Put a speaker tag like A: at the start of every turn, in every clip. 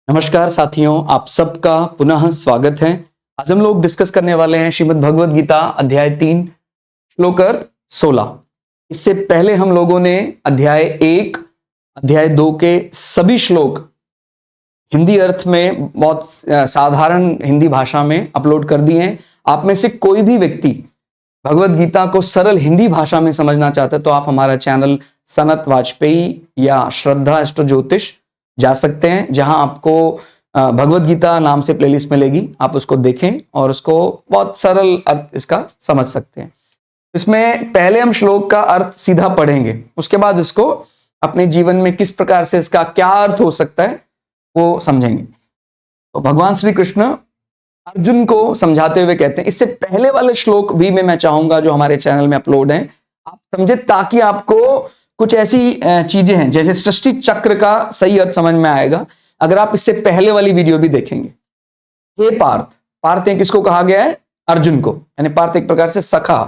A: नमस्कार साथियों, आप सबका पुनः स्वागत है। आज हम लोग डिस्कस करने वाले हैं श्रीमद् भगवद गीता अध्याय 3 श्लोक 16। इससे पहले हम लोगों ने अध्याय 1 अध्याय 2 के सभी श्लोक हिंदी अर्थ में बहुत साधारण हिंदी भाषा में अपलोड कर दिए हैं। आप में से कोई भी व्यक्ति भगवद गीता को सरल हिंदी भाषा में समझना चाहते हैं तो आप हमारा चैनल सनत वाजपेयी या श्रद्धा एस्ट्रो ज्योतिष जा सकते हैं, जहां आपको भगवद गीता नाम से प्लेलिस्ट मिलेगी। आप उसको देखें और उसको बहुत सरल अर्थ इसका समझ सकते हैं। इसमें पहले हम श्लोक का अर्थ सीधा पढ़ेंगे, उसके बाद इसको अपने जीवन में किस प्रकार से इसका क्या अर्थ हो सकता है वो समझेंगे। तो भगवान श्री कृष्ण अर्जुन को समझाते हुए कहते हैं, इससे पहले वाले श्लोक भी मैं चाहूंगा जो हमारे चैनल में अपलोड हैं आप समझे, ताकि आपको कुछ ऐसी चीजें हैं जैसे सृष्टि चक्र का सही अर्थ समझ में आएगा अगर आप इससे पहले वाली वीडियो भी देखेंगे। हे पार्थ, पार्थ किसको कहा गया है? अर्जुन को, यानी पार्थ एक प्रकार से सखा।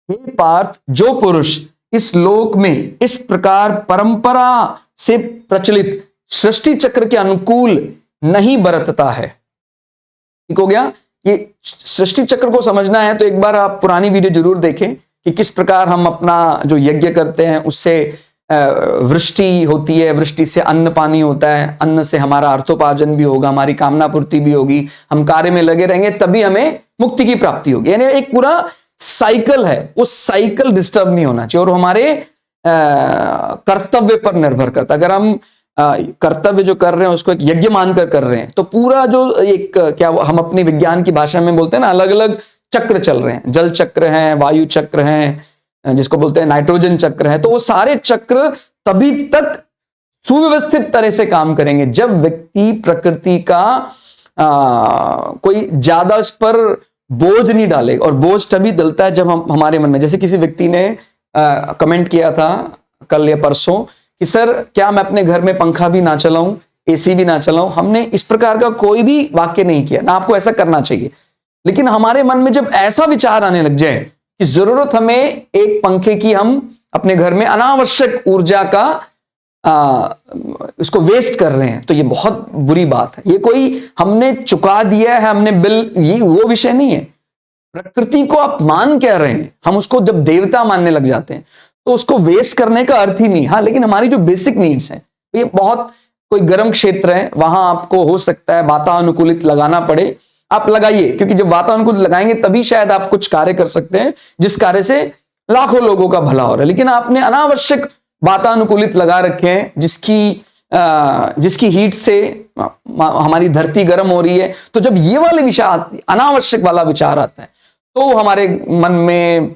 A: हे पार्थ, जो पुरुष इस लोक में इस प्रकार परंपरा से प्रचलित सृष्टि चक्र के अनुकूल नहीं बरतता है। ठीक हो गया? ये सृष्टि चक्र को समझना है तो एक बार आप पुरानी वीडियो जरूर देखें कि किस प्रकार हम अपना जो यज्ञ करते हैं उससे वृष्टि होती है, वृष्टि से अन्न पानी होता है, अन्न से हमारा अर्थोपार्जन भी होगा, हमारी कामना पूर्ति भी होगी, हम कार्य में लगे रहेंगे तभी हमें मुक्ति की प्राप्ति होगी। यानी एक पूरा साइकिल है, उस साइकिल डिस्टर्ब नहीं होना चाहिए और हमारे कर्तव्य पर निर्भर करता। अगर हम कर्तव्य जो कर रहे हैं उसको एक यज्ञ मानकर कर रहे हैं तो पूरा जो एक क्या हम अपनी विज्ञान की भाषा में बोलते हैं ना, अलग अलग चक्र चल रहे हैं, जल चक्र हैं, वायु चक्र हैं, जिसको बोलते हैं नाइट्रोजन चक्र है, तो वो सारे चक्र तभी तक सुव्यवस्थित तरह से काम करेंगे जब व्यक्ति प्रकृति का कोई ज्यादा उस पर बोझ नहीं डाले। और बोझ तभी डलता है जब हम हमारे मन में, जैसे किसी व्यक्ति ने कमेंट किया था कल या परसों कि सर क्या मैं अपने घर में पंखा भी ना चलाऊं, एसी भी ना चलाऊं। हमने इस प्रकार का कोई भी वाक्य नहीं किया, ना आपको ऐसा करना चाहिए, लेकिन हमारे मन में जब ऐसा विचार आने लग जाए कि जरूरत हमें एक पंखे की, हम अपने घर में अनावश्यक ऊर्जा का इसको वेस्ट कर रहे हैं, तो ये बहुत बुरी बात है। ये कोई हमने चुका दिया है, हमने बिल, ये वो विषय नहीं है। प्रकृति को आप मान कह रहे हैं, हम उसको जब देवता मानने लग जाते हैं तो उसको वेस्ट करने का अर्थ ही नहीं। हाँ, लेकिन हमारी जो बेसिक नीड्स हैं, ये बहुत कोई गर्म क्षेत्र है, वहां आपको हो सकता है वातानुकूलित लगाना पड़े, आप लगाइए, क्योंकि जब वातानुकूलित लगाएंगे तभी शायद आप कुछ कार्य कर सकते हैं जिस कार्य से लाखों लोगों का भला हो रहा है। लेकिन आपने अनावश्यक वातानुकूलित लगा रखे हैं जिसकी हीट से हमारी धरती गर्म हो रही है। तो जब ये वाले विचार, अनावश्यक वाला विचार आता है तो हमारे मन में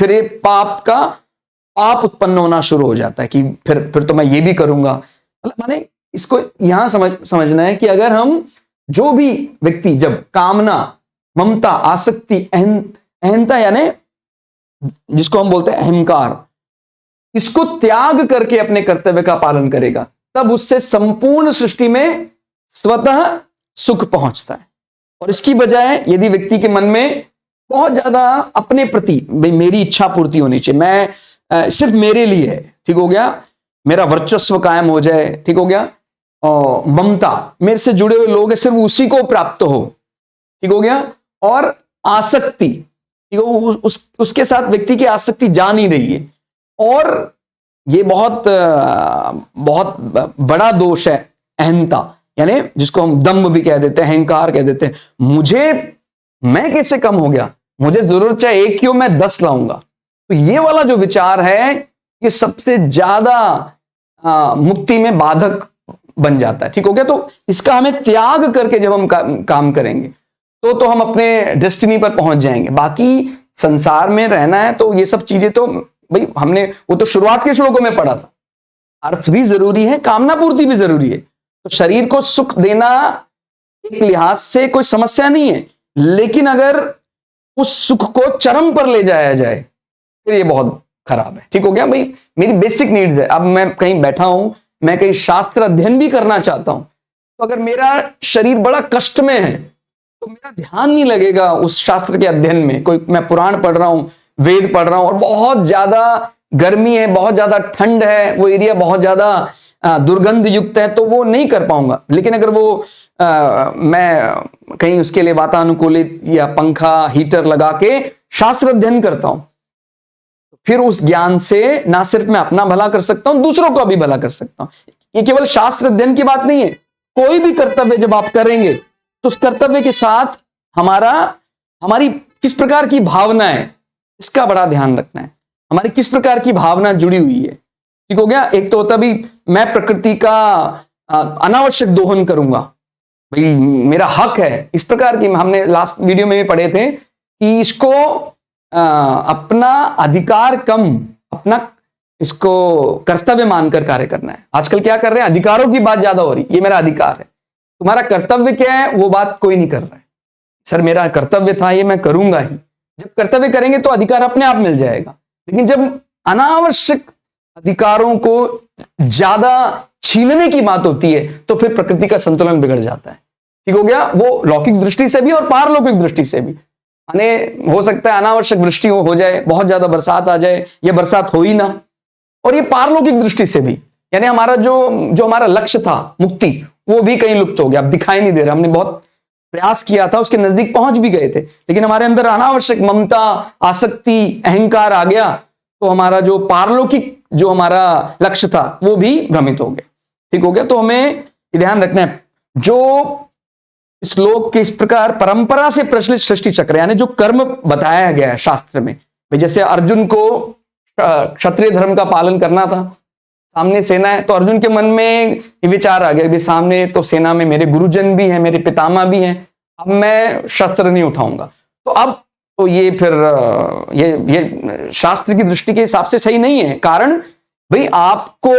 A: फिर ये पाप उत्पन्न होना शुरू हो जाता है कि फिर तो मैं ये भी करूंगा। मतलब माने इसको यहां समझना है कि अगर हम जो भी व्यक्ति जब कामना, ममता, आसक्ति, अहंता यानी जिसको हम बोलते हैं अहंकार, इसको त्याग करके अपने कर्तव्य का पालन करेगा तब उससे संपूर्ण सृष्टि में स्वतः सुख पहुंचता है। और इसकी बजाय यदि व्यक्ति के मन में बहुत ज्यादा अपने प्रति, भाई मेरी इच्छा पूर्ति होनी चाहिए, मैं सिर्फ मेरे लिए है, ठीक हो गया, मेरा वर्चस्व कायम हो जाए, ठीक हो गया, और ममता, मेरे से जुड़े हुए लोग हैं सिर्फ उसी को प्राप्त हो, ठीक हो गया, और आसक्ति, ठीक हो, उसके साथ व्यक्ति की आसक्ति जा नहीं रही है। और ये बहुत बड़ा दोष है अहंता, यानी जिसको हम दम्भ भी कह देते हैं, अहंकार कह देते हैं। मैं कैसे कम हो गया, मुझे जरूरत चाहे एक ही हो, मैं 10 लाऊंगा। तो ये वाला जो विचार है ये सबसे ज्यादा मुक्ति में बाधक बन जाता है, ठीक हो गया। तो इसका हमें त्याग करके जब हम काम करेंगे तो हम अपने डेस्टिनी पर पहुंच जाएंगे। बाकी संसार में रहना है तो ये सब चीजें तो भाई हमने वो तो शुरुआत के श्लोकों में पढ़ा था, अर्थ भी जरूरी है, कामना पूर्ति भी जरूरी है। तो शरीर को सुख देना एक लिहाज से कोई समस्या नहीं है, लेकिन अगर उस सुख को चरम पर ले जाया जाए फिर ये बहुत खराब है, ठीक हो गया। भाई मेरी बेसिक नीड्स है, अब मैं कहीं बैठा हूं, मैं कहीं शास्त्र अध्ययन भी करना चाहता हूं, तो अगर मेरा शरीर बड़ा कष्ट में है तो मेरा ध्यान नहीं लगेगा उस शास्त्र के अध्ययन में। कोई मैं पुराण पढ़ रहा हूं, वेद पढ़ रहा हूं और बहुत ज्यादा गर्मी है, बहुत ज्यादा ठंड है, वो एरिया बहुत ज्यादा दुर्गंध युक्त है तो वो नहीं कर पाऊंगा। लेकिन अगर वो मैं कहीं उसके लिए वातानुकूलित या पंखा हीटर लगा के शास्त्र अध्ययन करता हूं, फिर उस ज्ञान से ना सिर्फ मैं अपना भला कर सकता हूं, दूसरों का भी भला कर सकता हूं। ये केवल शास्त्र अध्ययन की बात नहीं है। कोई भी कर्तव्य जब आप करेंगे तो उस कर्तव्य के साथ हमारी किस प्रकार की भावना है, इसका बड़ा ध्यान रखना है। हमारी किस प्रकार की भावना जुड़ी हुई है, ठीक हो गया। एक तो होता भी मैं प्रकृति का अनावश्यक दोहन करूंगा, भाई मेरा हक है, इस प्रकार की। हमने लास्ट वीडियो में भी पढ़े थे कि इसको अपना अधिकार कम, अपना इसको कर्तव्य मानकर कार्य करना है। आजकल क्या कर रहे हैं, अधिकारों की बात ज्यादा हो रही, ये मेरा अधिकार है। तुम्हारा कर्तव्य क्या है वो बात कोई नहीं कर रहा है। सर मेरा कर्तव्य था ये, मैं करूंगा ही। जब कर्तव्य करेंगे तो अधिकार अपने आप मिल जाएगा। लेकिन जब अनावश्यक अधिकारों को ज्यादा छीनने की बात होती है तो फिर प्रकृति का संतुलन बिगड़ जाता है, ठीक हो गया। वो लौकिक दृष्टि से भी और पारलौकिक दृष्टि से भी। माने हो सकता है अनावश्यक वृष्टि हो जाए, बहुत ज्यादा बरसात आ जाए, या बरसात हो ही ना। और ये पारलौकिक दृष्टि से भी, यानी हमारा जो हमारा लक्ष्य था मुक्ति, वो भी कहीं लुप्त हो गया, अब दिखाई नहीं दे रहा। हमने बहुत प्रयास किया था, उसके नजदीक पहुंच भी गए थे, लेकिन हमारे अंदर अनावश्यक ममता, आसक्ति, अहंकार आ गया, तो हमारा जो पारलौकिक जो हमारा लक्ष्य था वो भी भ्रमित हो गया, ठीक हो गया। तो हमें ध्यान रखना है, जो श्लोक के इस प्रकार परंपरा से प्रचलित सृष्टि चक्र, यानी जो कर्म बताया गया है शास्त्र में, जैसे अर्जुन को क्षत्रिय धर्म का पालन करना था, सामने सेना है, तो अर्जुन के मन में विचार आ गया कि सामने तो सेना में मेरे गुरुजन भी हैं, मेरे पितामह भी हैं, अब मैं शस्त्र नहीं उठाऊंगा। तो अब तो ये फिर ये शास्त्र की दृष्टि के हिसाब से सही नहीं है। कारण भाई आपको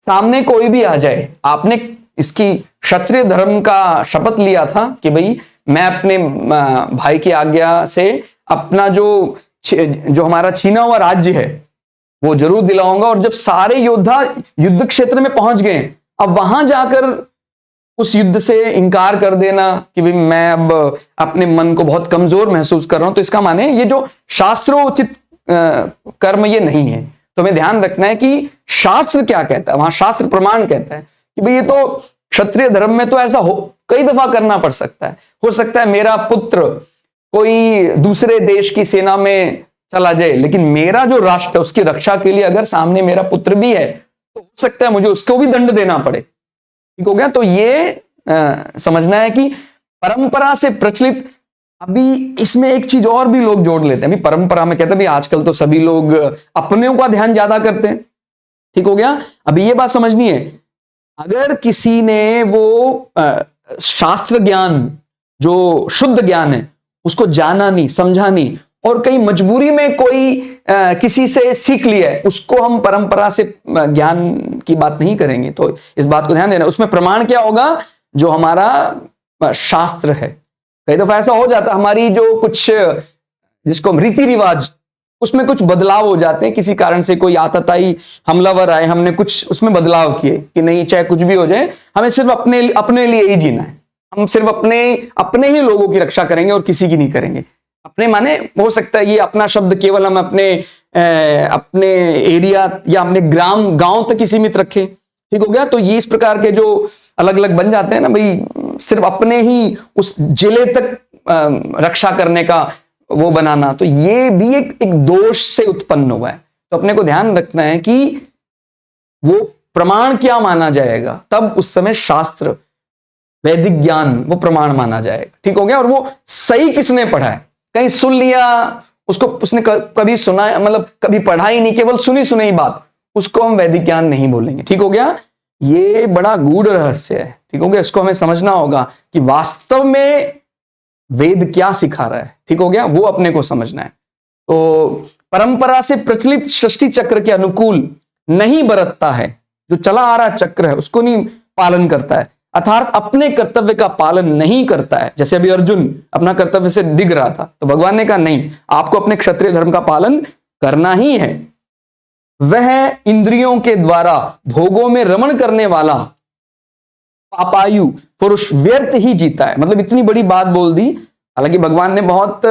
A: सामने कोई भी आ जाए, आपने इसकी क्षत्रिय धर्म का शपथ लिया था कि भाई मैं अपने भाई की आज्ञा से अपना जो हमारा छीना हुआ राज्य है वो जरूर दिलाऊंगा। और जब सारे योद्धा युद्ध क्षेत्र में पहुंच गए, अब वहां जाकर उस युद्ध से इनकार कर देना कि भाई मैं अब अपने मन को बहुत कमजोर महसूस कर रहा हूं, तो इसका माने ये जो शास्त्रोचित कर्म ये नहीं है। तो हमें ध्यान रखना है कि शास्त्र क्या कहता है, वहां शास्त्र प्रमाण कहता है कि भाई ये तो क्षत्रिय धर्म में तो ऐसा कई दफा करना पड़ सकता है। हो सकता है मेरा पुत्र कोई दूसरे देश की सेना में चला जाए, लेकिन मेरा जो राष्ट्र है उसकी रक्षा के लिए अगर सामने मेरा पुत्र भी है तो हो सकता है मुझे उसको भी दंड देना पड़े, ठीक हो गया। तो ये समझना है कि परंपरा से प्रचलित, अभी इसमें एक चीज और भी लोग जोड़ लेते हैं। अभी परंपरा में कहते हैं भाई आजकल तो सभी लोग अपने का ध्यान ज्यादा करते हैं, ठीक हो गया। अभी ये बात समझनी है, अगर किसी ने वो शास्त्र ज्ञान जो शुद्ध ज्ञान है उसको जाना नहीं, समझा नहीं, और कहीं मजबूरी में कोई किसी से सीख लिया है, उसको हम परंपरा से ज्ञान की बात नहीं करेंगे। तो इस बात को ध्यान देना। उसमें प्रमाण क्या होगा, जो हमारा शास्त्र है। कई दफा ऐसा हो जाता है हमारी जो कुछ जिसको हम रीति रिवाज, उसमें कुछ बदलाव हो जाते हैं, किसी कारण से कोई आतताई हमलावर आए, हमने कुछ उसमें बदलाव किए कि नहीं चाहे कुछ भी हो जाए हमें सिर्फ अपने लिए ही जीना है, हम सिर्फ अपने ही लोगों की रक्षा करेंगे और किसी की नहीं करेंगे। अपने माने हो सकता है ये अपना शब्द केवल हम अपने एरिया या अपने गांव तक ही सीमित रखें, ठीक हो गया। तो ये इस प्रकार के जो अलग अलग बन जाते हैं ना भाई, सिर्फ अपने ही उस जिले तक रक्षा करने का वो बनाना, तो ये भी एक दोष से उत्पन्न हुआ है। तो अपने को ध्यान रखना है कि वो प्रमाण क्या माना जाएगा, तब उस समय शास्त्र वैदिक ज्ञान वो प्रमाण माना जाएगा, ठीक हो गया। और वो सही किसने पढ़ा है, कहीं सुन लिया उसको, उसने कभी सुना मतलब कभी पढ़ा ही नहीं, केवल सुनी सुनी बात, उसको हम वैदिक ज्ञान नहीं बोलेंगे, ठीक हो गया। ये बड़ा गूढ़ रहस्य है, ठीक हो गया। इसको हमें समझना होगा कि वास्तव में वेद क्या सिखा रहा है, ठीक हो गया, वो अपने को समझना है। तो परंपरा से प्रचलित सृष्टि चक्र के अनुकूल नहीं बरतता है, जो चला आ रहा चक्र है उसको नहीं पालन करता है, अर्थात अपने कर्तव्य का पालन नहीं करता है। जैसे अभी अर्जुन अपना कर्तव्य से डिग रहा था, तो भगवान ने कहा नहीं, आपको अपने क्षत्रिय धर्म का पालन करना ही है। वह इंद्रियों के द्वारा भोगों में रमण करने वाला पापायु पुरुष व्यर्थ ही जीता है। मतलब इतनी बड़ी बात बोल दी, हालांकि भगवान ने बहुत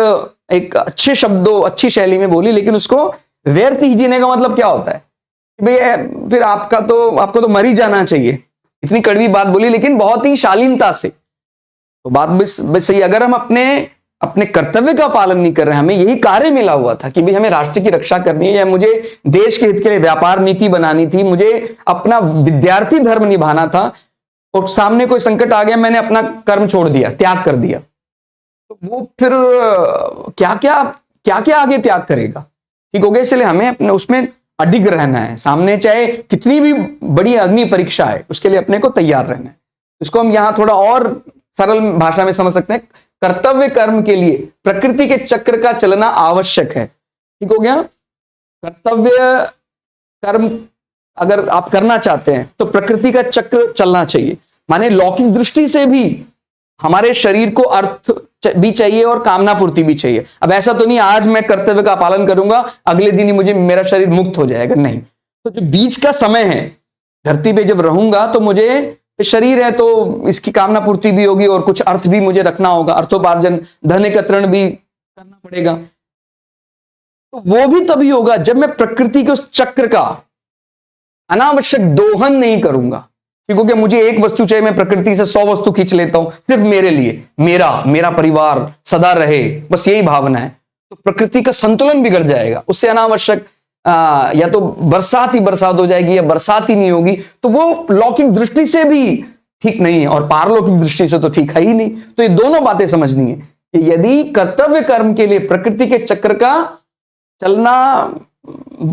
A: एक अच्छे शब्दों अच्छी शैली में बोली, लेकिन उसको व्यर्थ ही जीने का मतलब क्या होता है, भैया फिर आपको तो मर ही जाना चाहिए। इतनी कड़वी बात बोली, लेकिन बहुत ही शालीनता से। तो बात बस सही, अगर हम अपने कर्तव्य का पालन नहीं कर रहे हैं, हमें यही कार्य मिला हुआ था कि भाई हमें राष्ट्र की रक्षा करनी है, या मुझे देश के हित के लिए व्यापार नीति बनानी थी, मुझे अपना विद्यार्थी धर्म निभाना था, और सामने कोई संकट आ गया, मैंने अपना कर्म छोड़ दिया, त्याग कर दिया, तो वो फिर क्या क्या आगे त्याग करेगा। ठीक हो गया। इसलिए हमें अपने उसमें अडिग रहना है, सामने चाहे कितनी भी बड़ी अग्नि परीक्षा है, उसके लिए अपने को तैयार रहना है। इसको हम यहां थोड़ा और सरल भाषा में समझ सकते हैं, कर्तव्य कर्म के लिए प्रकृति के चक्र का चलना आवश्यक है। ठीक हो गया। कर्तव्य कर्म अगर आप करना चाहते हैं तो प्रकृति का चक्र चलना चाहिए। माने लौकिक दृष्टि से भी हमारे शरीर को अर्थ भी चाहिए और कामना पूर्ति भी चाहिए। अब ऐसा तो नहीं आज मैं कर्तव्य का पालन करूंगा, अगले दिन ही मुझे मेरा शरीर मुक्त हो जाएगा, नहीं। तो जो बीच का समय है, धरती पे जब रहूंगा तो मुझे शरीर है तो इसकी कामना पूर्ति भी होगी और कुछ अर्थ भी मुझे रखना होगा, अर्थोपार्जन, धन एकत्रण भी करना पड़ेगा। तो वो भी तभी होगा जब मैं प्रकृति के उस चक्र का अनावश्यक दोहन नहीं करूंगा। ठीक हो गया। मुझे एक वस्तु चाहिए, मैं प्रकृति से 100 वस्तु खींच लेता हूं सिर्फ मेरे लिए, मेरा परिवार सदा रहे, बस यही भावना है, तो प्रकृति का संतुलन बिगड़ जाएगा। उससे अनावश्यक या तो बरसात ही बरसात हो जाएगी या बरसात ही नहीं होगी, तो वो लौकिक दृष्टि से भी ठीक नहीं है और पारलौकिक दृष्टि से तो ठीक है ही नहीं। तो ये दोनों बातें समझनी है कि यदि कर्तव्य कर्म के लिए प्रकृति के चक्र का चलना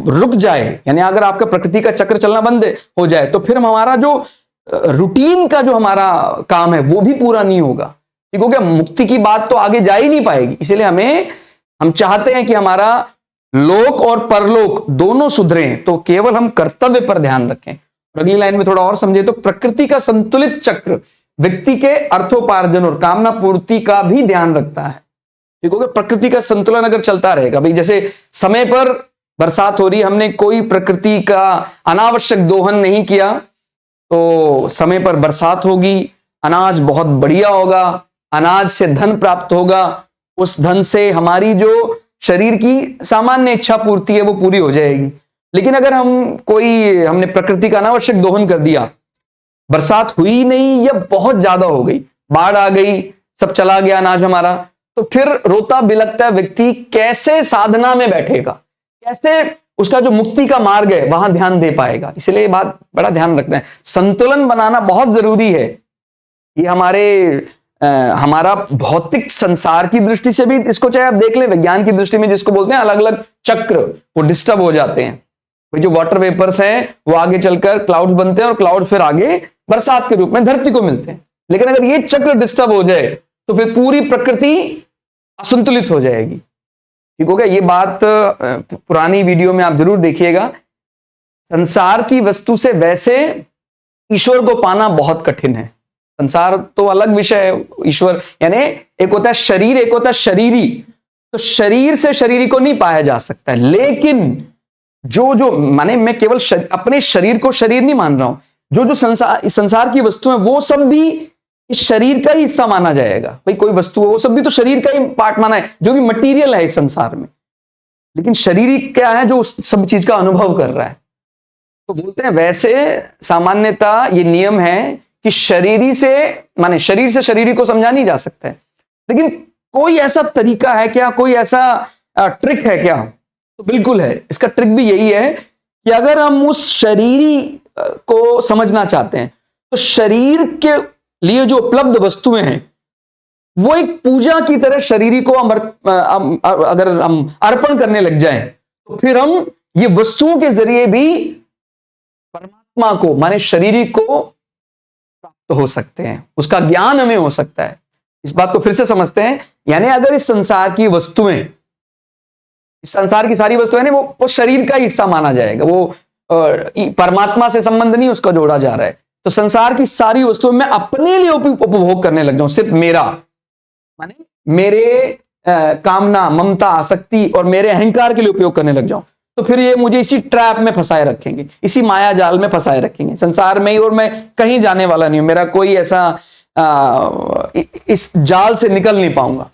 A: रुक जाए, यानी अगर आपका प्रकृति का चक्र चलना बंद हो जाए, तो फिर हमारा जो रूटीन का जो हमारा काम है वो भी पूरा नहीं होगा। ठीक हो गया। मुक्ति की बात तो आगे जा ही नहीं पाएगी। इसलिए हम चाहते हैं कि हमारा लोक और परलोक दोनों सुधरें, तो केवल हम कर्तव्य पर ध्यान रखें। अगली लाइन में थोड़ा और समझे तो प्रकृति का संतुलित चक्र व्यक्ति के अर्थोपार्जन और कामना पूर्ति का भी ध्यान रखता है। ठीक हो गया। प्रकृति का संतुलन अगर चलता रहेगा, भाई जैसे समय पर बरसात हो रही, हमने कोई प्रकृति का अनावश्यक दोहन नहीं किया तो समय पर बरसात होगी, अनाज बहुत बढ़िया होगा, अनाज से धन प्राप्त होगा, उस धन से हमारी जो शरीर की सामान्य इच्छा पूर्ति है वो पूरी हो जाएगी। लेकिन अगर हमने प्रकृति का अनावश्यक दोहन कर दिया, बरसात हुई नहीं या बहुत ज्यादा हो गई, बाढ़ आ गई, सब चला गया अनाज हमारा, तो फिर रोता बिलखता व्यक्ति कैसे साधना में बैठेगा, कैसे उसका जो मुक्ति का मार्ग है वहां ध्यान दे पाएगा। इसलिए ये बात बड़ा ध्यान रखना है, संतुलन बनाना बहुत जरूरी है। ये हमारा भौतिक संसार की दृष्टि से भी इसको चाहे आप देख लें, विज्ञान की दृष्टि में जिसको बोलते हैं अलग अलग चक्र, वो डिस्टर्ब हो जाते हैं। जो वाटर वेपर्स हैं वो आगे चलकर क्लाउड्स बनते हैं और क्लाउड फिर आगे बरसात के रूप में धरती को मिलते हैं। लेकिन अगर ये चक्र डिस्टर्ब हो जाए तो फिर पूरी प्रकृति असंतुलित हो जाएगी। ठीक हो गया। ये बात पुरानी वीडियो में आप जरूर देखिएगा। संसार की वस्तु से वैसे ईश्वर को पाना बहुत कठिन है। संसार तो अलग विषय है, ईश्वर यानी एक होता है शरीर, एक होता है शरीरी। तो शरीर से शरीरी को नहीं पाया जा सकता है, लेकिन जो माने मैं केवल अपने शरीर को शरीर नहीं मान रहा हूं, जो संसार की वस्तु है वो सब भी इस शरीर का ही हिस्सा माना जाएगा। भाई कोई वस्तु है वो सब भी तो शरीर का ही पार्ट माना है, जो भी मटेरियल है इस संसार में। लेकिन शरीर क्या है, जो उस सब चीज का अनुभव कर रहा है। तो बोलते हैं वैसे सामान्यता ये नियम है कि शरीर से शरीरी को समझा नहीं जा सकता है। लेकिन कोई ऐसा तरीका है क्या, कोई ऐसा ट्रिक है क्या? तो बिल्कुल है। इसका ट्रिक भी यही है कि अगर हम उस शरीरी को समझना चाहते हैं तो शरीर के लिए जो उपलब्ध वस्तुएं हैं वो एक पूजा की तरह शरीरी को अगर हम अर्पण करने लग जाएं तो फिर हम ये वस्तुओं के जरिए भी परमात्मा को माने शरीरी को प्राप्त हो सकते हैं, उसका ज्ञान हमें हो सकता है। इस बात को फिर से समझते हैं, यानी अगर इस संसार की वस्तुएं, इस संसार की सारी वस्तुएं वो शरीर का हिस्सा माना जाएगा, वो परमात्मा से संबंध नहीं उसका जोड़ा जा रहा है। तो संसार की सारी वस्तुएं मैं अपने लिए उपभोग करने लग जाऊं, सिर्फ मेरा माने मेरे कामना, ममता, आसक्ति और मेरे अहंकार के लिए उपयोग करने लग जाऊं, तो फिर ये मुझे इसी ट्रैप में फंसाए रखेंगे, इसी माया जाल में फंसाए रखेंगे संसार में ही, और मैं कहीं जाने वाला नहीं हूं, मेरा कोई ऐसा इस जाल से निकल नहीं पाऊंगा।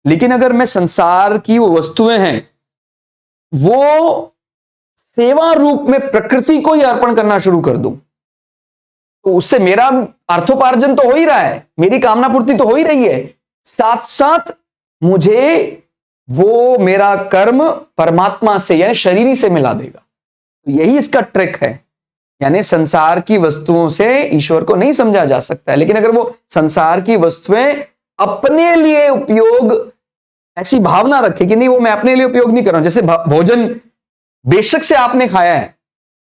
A: लेकिन अगर मैं संसार की वो वस्तुएं हैं वो सेवा रूप में प्रकृति को ही अर्पण करना शुरू कर दूं, तो उससे मेरा अर्थोपार्जन तो हो ही रहा है, मेरी कामना पूर्ति तो हो ही रही है, साथ साथ मुझे वो मेरा कर्म परमात्मा से या शरीरी से मिला देगा। तो यही इसका ट्रिक है। यानी संसार की वस्तुओं से ईश्वर को नहीं समझा जा सकता है, लेकिन अगर वो संसार की वस्तुएं अपने लिए उपयोग, ऐसी भावना रखे कि नहीं वो मैं अपने लिए उपयोग नहीं कर रहा हूं। जैसे भोजन बेशक से आपने खाया है,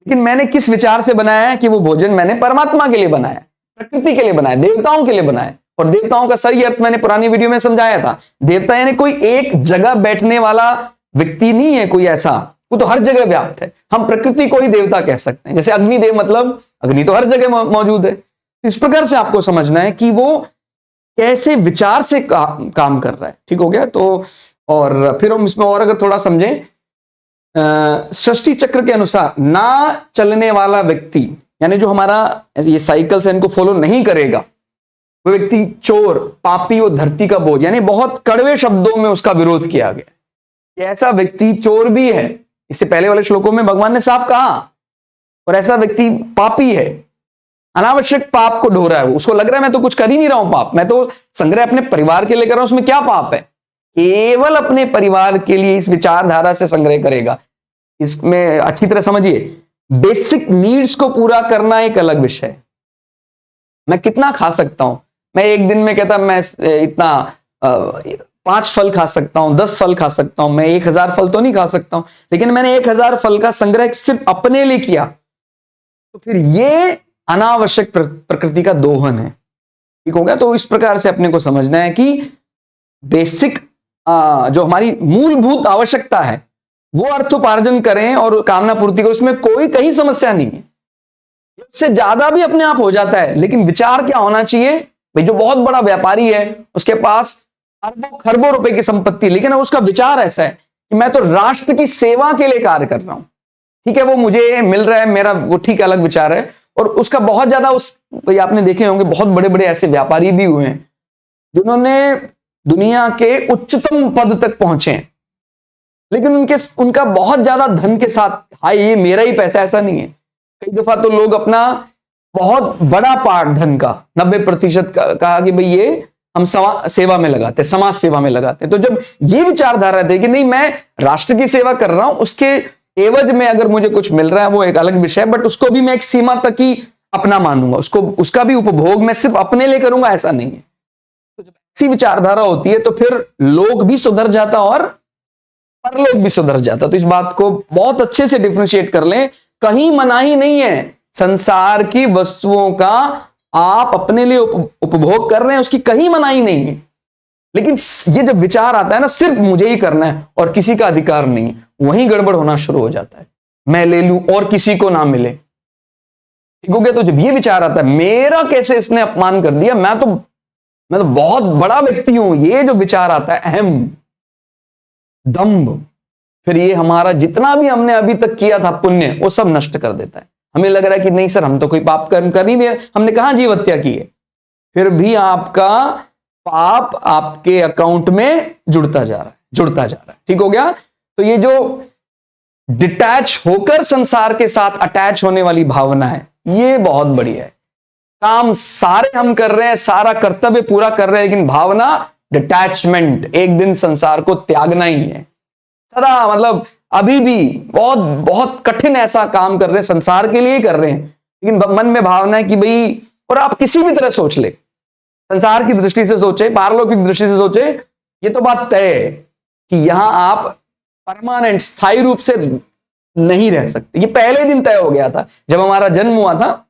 A: लेकिन मैंने किस विचार से बनाया है कि वो भोजन मैंने परमात्मा के लिए बनाया, प्रकृति के लिए बनाया, देवताओं के लिए बनाया। और देवताओं का सही अर्थ मैंने पुरानी वीडियो में समझाया था। देवता यानी कोई एक जगह बैठने वाला व्यक्ति नहीं है कोई ऐसा, वो तो हर जगह व्याप्त है। हम प्रकृति को ही देवता कह सकते हैं। जैसे अग्निदेव, मतलब अग्नि तो हर जगह मौजूद है। इस प्रकार से आपको समझना है कि वो कैसे विचार से काम कर रहा है। ठीक हो गया। तो और फिर हम इसमें और अगर थोड़ा समझें, सृष्टि चक्र के अनुसार ना चलने वाला व्यक्ति, यानी जो हमारा ये साइकिल्स है इनको फॉलो नहीं करेगा, वो व्यक्ति चोर, पापी, वो धरती का बोझ, यानी बहुत कड़वे शब्दों में उसका विरोध किया गया। ऐसा व्यक्ति चोर भी है, इससे पहले वाले श्लोकों में भगवान ने साफ कहा। और ऐसा व्यक्ति पापी है, अनावश्यक पाप को ढो रहा है। उसको लग रहा है मैं तो कुछ कर ही नहीं रहा हूं पाप, मैं तो संग्रह अपने परिवार के लिए कर रहा हूं, उसमें क्या पाप है। केवल अपने परिवार के लिए इस विचारधारा से संग्रह करेगा। इसमें अच्छी तरह समझिए, बेसिक नीड्स को पूरा करना एक अलग विषय है। मैं कितना खा सकता हूं, मैं एक दिन में कहता मैं इतना 5 फल खा सकता हूं, 10 फल खा सकता हूं, मैं 1000 फल तो नहीं खा सकता हूं, लेकिन मैंने 1000 फल का संग्रह सिर्फ अपने लिए किया, तो फिर यह अनावश्यक प्रकृति का दोहन है। ठीक हो गया। तो इस प्रकार से अपने को समझना है कि बेसिक जो हमारी मूलभूत आवश्यकता है वो अर्थोपार्जन करें और कामना पूर्ति करें, उसमें कोई कहीं समस्या नहीं है। इससे ज्यादा भी अपने आप हो जाता है, लेकिन विचार क्या होना चाहिए भाई। जो बहुत बड़ा व्यापारी है, उसके पास अरबों खरबों रुपए की संपत्ति, लेकिन उसका विचार ऐसा है कि मैं तो राष्ट्र की सेवा के लिए कार्य कर रहा हूं। ठीक है, वो मुझे मिल रहा है, मेरा वो ठीक अलग विचार है। और उसका बहुत ज्यादा भाई आपने देखे होंगे, बहुत बड़े बड़े ऐसे व्यापारी भी हुए हैं जिन्होंने दुनिया के उच्चतम पद तक पहुंचे हैं, लेकिन उनका बहुत ज्यादा धन के साथ, हाय ये मेरा ही पैसा, ऐसा नहीं है। कई दफा तो लोग अपना बहुत बड़ा पार्ट धन का 90% कहा कि भाई ये हम सेवा में लगाते, समाज सेवा में लगाते हैं। तो जब ये विचारधारा थे कि नहीं मैं राष्ट्र की सेवा कर रहा हूं, उसके एवज में अगर मुझे कुछ मिल रहा है वो एक अलग विषय है, बट उसको भी मैं एक सीमा तक ही अपना मानूंगा, उसका भी उपभोग मैं सिर्फ अपने लिए करूंगा, ऐसा नहीं है। तो जब ऐसी विचारधारा होती है तो फिर लोग भी सुधर जाता और परलोक भी सुधर जाता। तो इस बात को बहुत अच्छे से डिफरेंशिएट कर लें। कहीं मनाही नहीं है संसार की वस्तुओं का आप अपने लिए उपभोग कर रहे हैं, उसकी कहीं मनाही नहीं है। लेकिन ये जब विचार आता है ना सिर्फ मुझे ही करना है और किसी का अधिकार नहीं है, वहीं गड़बड़ होना शुरू हो जाता है। मैं ले लूं और किसी को ना मिले। ठीक हो गया। तो जब ये विचार आता है मेरा कैसे इसने अपमान कर दिया, मैं तो बहुत बड़ा व्यक्ति हूं, ये जो विचार आता है अहम, दंभ, फिर ये हमारा जितना भी हमने अभी तक किया था पुण्य वो सब नष्ट कर देता है। हमें लग रहा है कि नहीं सर हम तो कोई पाप कर्म कर नहीं दे, हमने कहां जीव हत्या की है, फिर भी आपका पाप आपके अकाउंट में जुड़ता जा रहा है। ठीक हो गया। तो ये जो डिटैच होकर संसार के साथ अटैच होने वाली भावना है, ये बहुत बढ़िया है। काम सारे हम कर रहे हैं, सारा कर्तव्य पूरा कर रहे हैं, लेकिन भावना डिटैचमेंट, एक दिन संसार को त्यागना ही है सदा। मतलब अभी भी बहुत बहुत कठिन ऐसा काम कर रहे हैं, संसार के लिए ही कर रहे हैं, लेकिन मन में भावना है कि भाई, और आप किसी भी तरह सोच ले, संसार की दृष्टि से सोचे, पारलौकिक दृष्टि से सोचे, ये तो बात तय है कि यहां आप परमानेंट स्थायी रूप से नहीं रह सकते। ये पहले दिन तय हो गया था जब हमारा जन्म हुआ था।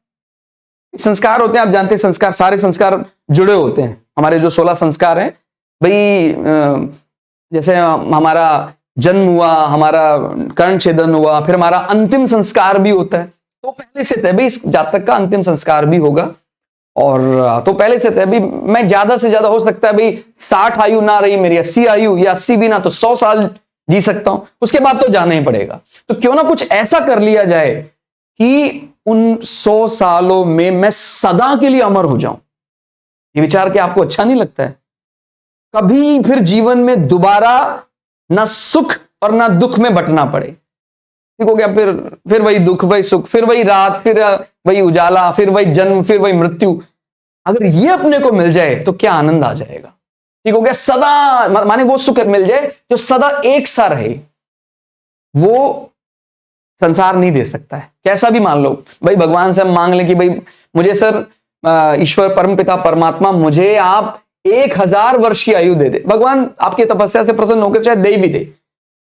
A: संस्कार होते हैं, आप जानते हैं, संस्कार, सारे संस्कार जुड़े होते हैं। हमारे जो 16 संस्कार हैं भाई, जैसे हमारा जन्म हुआ, हमारा कर्ण छेदन हुआ, फिर हमारा अंतिम संस्कार भी होता है। तो पहले से तय भाई इस जातक का अंतिम संस्कार भी होगा, और तो पहले से तय भाई मैं ज्यादा से ज्यादा हो सकता है भाई 60 आयु ना रही मेरी, 80 आयु, या 80 भी ना तो 100 साल जी सकता हूं, उसके बाद तो जाना ही पड़ेगा। तो क्यों ना कुछ ऐसा कर लिया जाए कि उन 100 सालों में मैं सदा के लिए अमर हो जाऊं। ये विचार क्या आपको अच्छा नहीं लगता है? कभी फिर जीवन में दोबारा ना सुख और ना दुख में बटना पड़े। ठीक हो गया। फिर वही दुख, वही सुख, फिर वही रात, फिर वही उजाला, फिर वही जन्म, फिर वही मृत्यु। अगर ये अपने को मिल जाए तो क्या आनंद आ जाएगा। ठीक हो गया। सदा माने वो सुख मिल जाए जो सदा एक सा रहे, वो संसार नहीं दे सकता है। कैसा भी मान लो भाई, भगवान से हम मांग लें कि भाई मुझे सर ईश्वर परमपिता परमात्मा मुझे आप 1000 वर्ष की आयु दे दे, भगवान आपकी तपस्या से प्रसन्न होकर चाहे दे भी दे,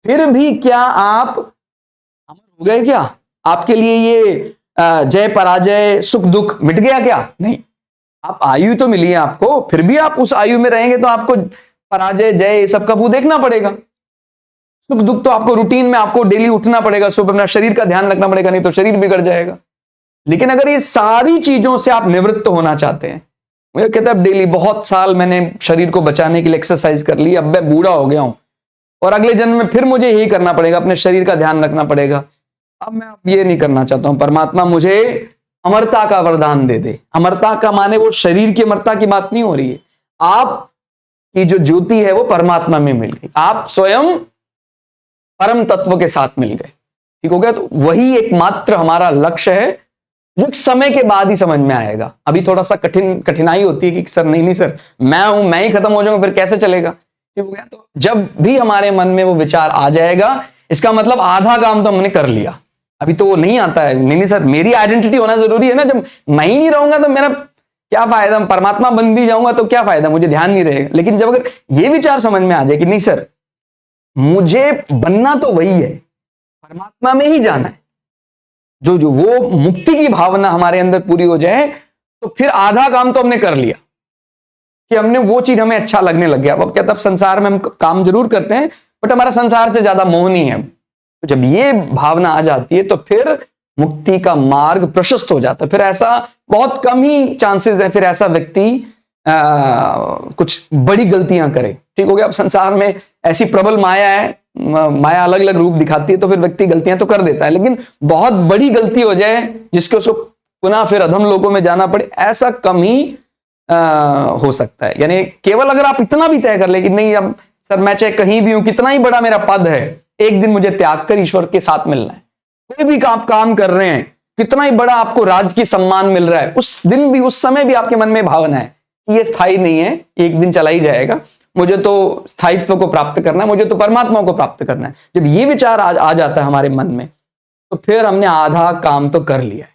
A: फिर भी क्या आप अमर हो गए? क्या आपके लिए ये जय पराजय सुख दुख मिट गया क्या? नहीं। आप आयु तो मिली है आपको, फिर भी आप उस आयु में रहेंगे तो आपको पराजय जय सब का मुंह देखना पड़ेगा। सुख दुख तो आपको रूटीन में, आपको डेली उठना पड़ेगा, सुबह अपना शरीर का ध्यान रखना पड़ेगा, नहीं तो शरीर बिगड़ जाएगा। लेकिन अगर ये सारी चीजों से आप निवृत्त होना चाहते हैं, मुझे कहता है डेली बहुत साल मैंने शरीर को बचाने के लिए एक्सरसाइज कर ली, अब मैं बूढ़ा हो गया हूं और अगले जन्म में फिर मुझे यही करना पड़ेगा, अपने शरीर का ध्यान रखना पड़ेगा, अब मैं ये नहीं करना चाहता हूं। परमात्मा मुझे अमरता का वरदान दे दे। अमरता का माने वो शरीर की अमरता की बात नहीं हो रही है, आप की जो ज्योति है वो परमात्मा में मिल गई, आप स्वयं परम तत्व के साथ मिल गए। ठीक हो गया। तो वही एकमात्र हमारा लक्ष्य है, जो समय के बाद ही समझ में आएगा। अभी थोड़ा सा कठिनाई होती है कि सर नहीं सर मैं हूं, मैं ही खत्म हो जाऊंगा, फिर कैसे चलेगा। ठीक हो गया। तो जब भी हमारे मन में वो विचार आ जाएगा, इसका मतलब आधा काम तो हमने कर लिया। अभी तो वो नहीं आता है, नहीं सर मेरी आइडेंटिटी होना जरूरी है ना, जब मैं ही नहीं रहूंगा तो मेरा क्या फायदा, परमात्मा बन भी जाऊंगा तो क्या फायदा, मुझे ध्यान नहीं रहेगा। लेकिन जब अगर ये विचार समझ में आ जाए कि नहीं सर मुझे बनना तो वही है, परमात्मा में ही जाना है, जो वो मुक्ति की भावना हमारे अंदर पूरी हो जाए, तो फिर आधा काम तो हमने कर लिया कि हमने वो चीज हमें अच्छा लगने लग गया। अब क्या, तब संसार में हम काम जरूर करते हैं बट हमारा संसार से ज्यादा मोह नहीं है। तो जब ये भावना आ जाती है तो फिर मुक्ति का मार्ग प्रशस्त हो जाता है। फिर ऐसा बहुत कम ही चांसेस है फिर ऐसा व्यक्ति कुछ बड़ी गलतियां करे। ठीक हो गया। अब संसार में ऐसी प्रबल माया है, माया अलग अलग रूप दिखाती है, तो फिर व्यक्ति गलतियां तो कर देता है, लेकिन बहुत बड़ी गलती हो जाए जिसके उसको पुनः फिर अधम लोकों में जाना पड़े, ऐसा कम ही हो सकता है। यानी केवल अगर आप इतना भी तय कर ले कि नहीं अब सर मैं चाहे कहीं भी हूं, कितना ही बड़ा मेरा पद है, एक दिन मुझे त्याग कर ईश्वर के साथ मिलना है। कोई भी आप काम कर रहे हैं, कितना ही बड़ा आपको राज की सम्मान मिल रहा है, उस दिन भी उस समय भी आपके मन में भावना है कि ये स्थायी नहीं है, एक दिन चला ही जाएगा, मुझे तो स्थायित्व को प्राप्त करना है, मुझे तो परमात्मा को प्राप्त करना है। जब ये विचार आ जाता है हमारे मन में, तो फिर हमने आधा काम तो कर लिया है,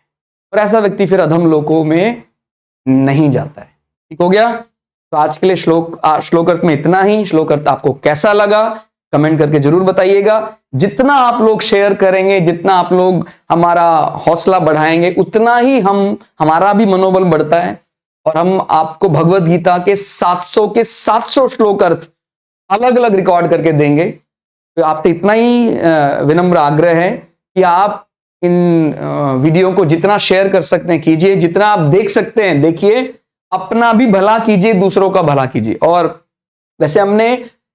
A: और ऐसा व्यक्ति फिर अधम लोकों में नहीं जाता है। ठीक हो गया। तो आज के लिए श्लोक अर्थ में इतना ही। श्लोक अर्थ आपको कैसा लगा कमेंट करके जरूर बताइएगा। जितना आप लोग शेयर करेंगे, जितना आप लोग हमारा हौसला बढ़ाएंगे, उतना ही हमारा भी मनोबल बढ़ता है, और हम आपको भगवत गीता के 700 के 700 श्लोक अर्थ अलग अलग रिकॉर्ड करके देंगे। तो आपसे इतना ही विनम्र आग्रह है कि आप इन वीडियो को जितना शेयर कर सकते हैं कीजिए, जितना आप देख सकते हैं देखिए, अपना भी भला कीजिए, दूसरों का भला कीजिए। और वैसे हमने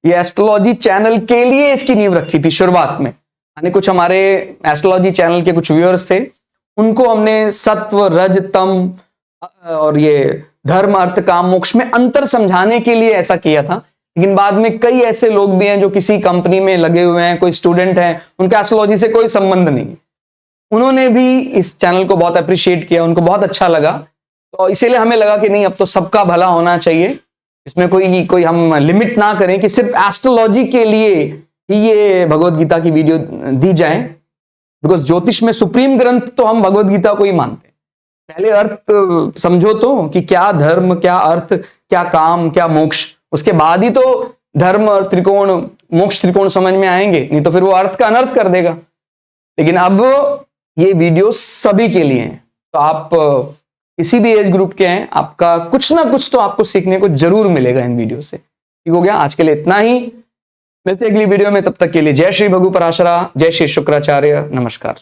A: ये एस्ट्रोलॉजी चैनल के लिए इसकी नींव रखी थी शुरुआत में। यानी कुछ हमारे एस्ट्रोलॉजी चैनल के कुछ व्यूअर्स थे, उनको हमने सत्व रज तम और ये धर्म अर्थ काम मोक्ष में अंतर समझाने के लिए ऐसा किया था। लेकिन बाद में कई ऐसे लोग भी हैं जो किसी कंपनी में लगे हुए हैं, कोई स्टूडेंट हैं, उनका एस्ट्रोलॉजी से कोई संबंध नहीं, उन्होंने भी इस चैनल को बहुत अप्रिशिएट किया, उनको बहुत अच्छा लगा। तो इसीलिए हमें लगा कि नहीं, अब तो सबका भला होना चाहिए, इसमें कोई हम लिमिट ना करें कि सिर्फ एस्ट्रोलॉजी के लिए ही ये भगवत गीता की वीडियो दी जाए। बिकॉज ज्योतिष में सुप्रीम ग्रंथ तो हम भगवत गीता को ही मानते हैं। पहले अर्थ समझो तो कि क्या धर्म, क्या अर्थ, क्या काम, क्या मोक्ष, उसके बाद ही तो धर्म और त्रिकोण मोक्ष त्रिकोण समझ में आएंगे, नहीं तो फिर वो अर्थ का अनर्थ कर देगा। लेकिन अब ये वीडियो सभी के लिए है, तो आप किसी भी एज ग्रुप के हैं, आपका कुछ ना कुछ तो आपको सीखने को जरूर मिलेगा इन वीडियो से। ठीक हो गया। आज के लिए इतना ही, मिलते हैं अगली वीडियो में, तब तक के लिए जय श्री भगु पराशरा, जय श्री शुक्राचार्य, नमस्कार।